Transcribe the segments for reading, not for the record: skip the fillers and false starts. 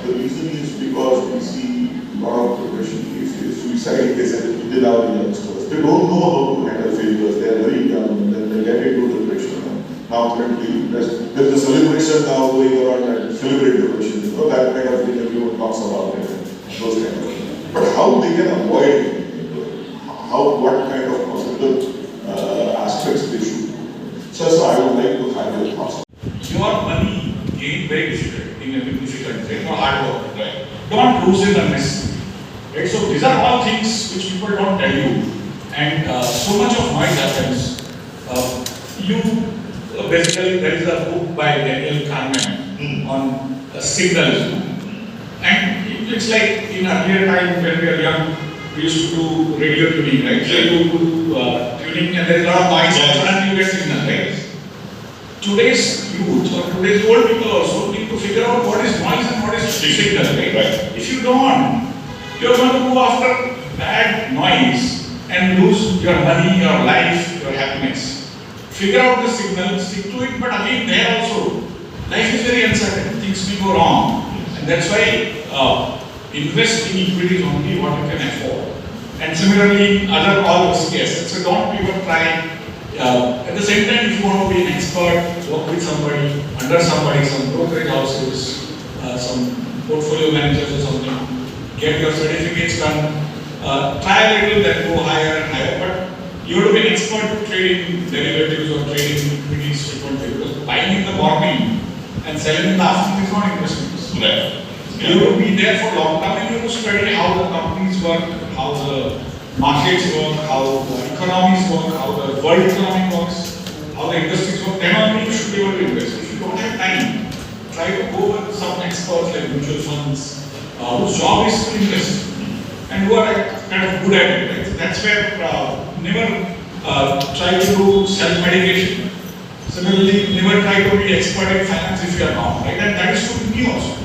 The reason is because we see a lot of depression cases, suicide cases without the youngsters. They don't know how to handle failures. They are very young, and then they get into depression. Now currently, there's a celebration now going on and celebrate depression. You know, that kind of thing everyone talks about it, those kind of things. But how they can avoid it? What kind of possible aspects they should do? So I would like to have your thoughts. Your money gained very difficult in a difficult way, not hard work, right? Don't lose it unnecessarily, right? So these are all things which people don't tell you, and so much of noise happens. Basically, there is a book by Daniel Kahneman on signals, and it's like in earlier time when we were young, we used to do radio tuning, right? So you do tuning, and there is a lot of noise, and you get signal, right? Today's youth or today's old people also need to figure out what is noise and what is signal, right? If you don't, you're going to go after bad noise and lose your money, your life, your happiness. Figure out the signal, stick to it, but again there also, life is very uncertain, things may go wrong. And that's why invest in equities only what you can afford. And similarly, other all risky assets. So don't even try. At the same time, if you want to be an expert, work with somebody, under somebody, some brokerage houses, some portfolio managers or something, get your certificates done, try a little, then go higher and higher. But you have to be an expert trading derivatives or trading equities frequently, because buying in the morning and selling in the afternoon is not investments. Right. You have to be there for long term, and you have to study how the companies work, how the markets work, how the economies work, how the world economy works, how the industries work. Then only you should be able to invest. If you don't have time, try to go with some experts like mutual funds, whose job is to invest and who are kind of good at it. Right? That's where never try to do self-medication. Similarly, never try to be expert in finance if you are not. Right? And that is to me also.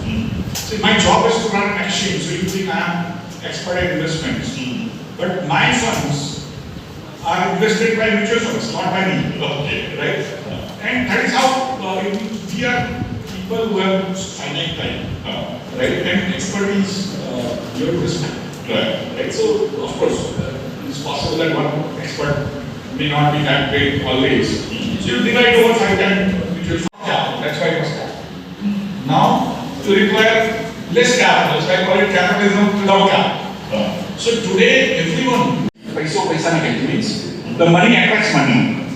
See, my job is to run an exchange, so you think I am expert at investments. But my funds are invested by mutual funds, not by me. Okay, right? And that is how we are people who have finite time, right? And expertise, you have to respect. Right? So, of course, it's possible that one expert may not be that great always. So you divide over 5 times mutual funds. Yeah, that's why it was capital. Now, to require less capital, so I call it capitalism without capital. So today, everyone, paisa means the money attracts money.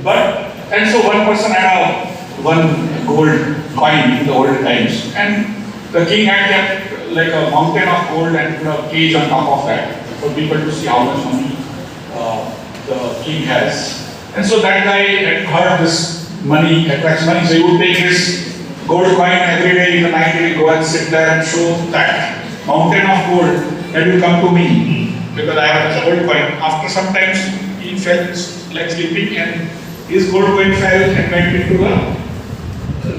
But, and so one person had one gold coin in the old times, and the king had kept like a mountain of gold and put a cage on top of that for people to see how much money the king has. And so that guy had heard this money attracts money, so he would take his gold coin every day in the night, he would go and sit there and show that mountain of gold that will come to me because I have a gold coin. After some time, he felt like sleeping and his gold coin fell and went into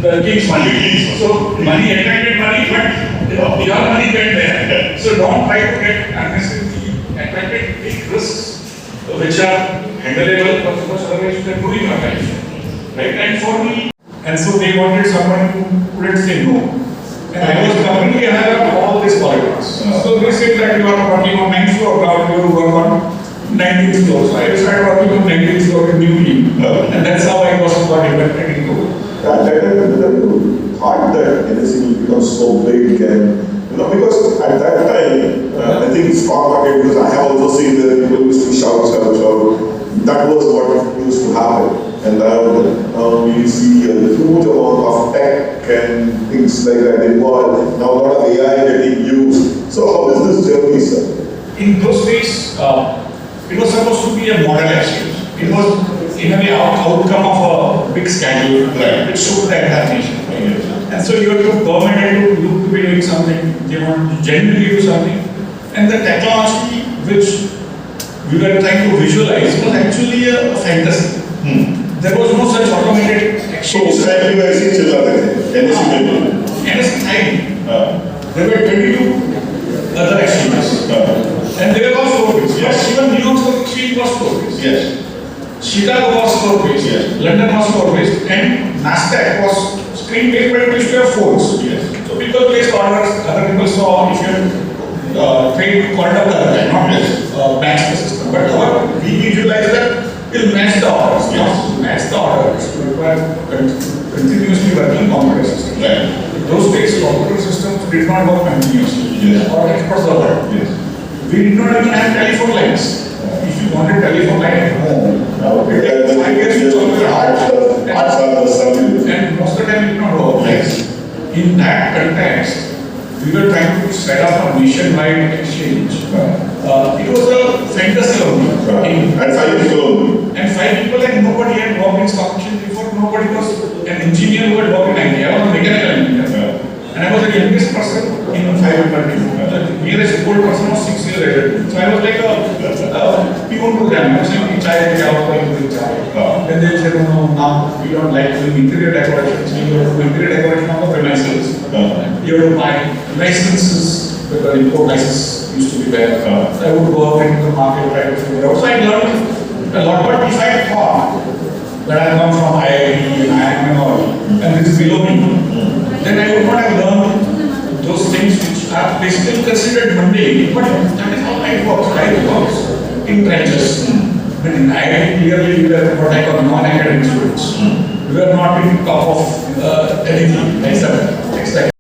the king's money. So money attracted money, but your money went there. So don't try to get unnecessarily attracted, take risks which are handleable, because otherwise you can ruin your life. Right? And for me, and so they wanted someone who couldn't say no. And I was completely aware of all these politics. So they said that you are working on 9th floor, now you work on 19th floor. So I started working on 19th floor in New York. And that's how I got invested into it. That thought that NSE will become so big, and because at that time, I think stock market, because I have also seen that people used to shout. That was what used to happen. And now we see a huge amount of tech and things like that involved. Now a lot of AI getting used. So how is this journey, sir? In those days, it was supposed to be a model exchange. It was in a way outcome of a big scandal, which showed the entire nation. And so you have to government had to look to be doing something. They want to genuinely do something. And the technology which we were trying to visualize was actually a fantasy. There was no such automated exchange. So, NSE there were 22 other exchanges. And they were all floor-based. Yes. Even New York Stock Exchange was floor-based. Yes. Chicago was floor-based. Yes. London was floor-based. And NASDAQ was screen-based, but it used to have phones. Yes. So people placed orders. orders, other people saw if you trade called up the other guy, not just match the system. But we visualize that will match the orders. Yes. Match the orders to require continuously working computer systems. Right. Those days, computer systems did not work continuously. Yes. Or across the world. Yes. We did not even have telephone lines. If you wanted telephone line at home, it That- took 5 years to solve your Arts are the service. and most of the time it did not work. Yes. In that context, we were trying to set up a nationwide exchange. It was a fantasy only. And 5 years old. And 5 people, like nobody had worked in stock exchange before. Nobody was an engineer who had worked in IT. I was a mechanical engineer. And I was the youngest person in 5 people team. The nearest old person was 6 years old. So I was like a peon program. I was saying, chai, chai. Then they said, no, now we don't like doing interior decorations. We have to do interior decoration on the premises. You have to buy licenses, because import license used to be there. I would go out into the market, try to figure out. So I learned a lot. But if I thought that I come from IIT and IIM and all, and this is below me, then I would not have learned those things which are basically considered mundane. But that is how life works. Life works in trenches. But in IIT, clearly we were what I call non-academic students. We were not in top of anything except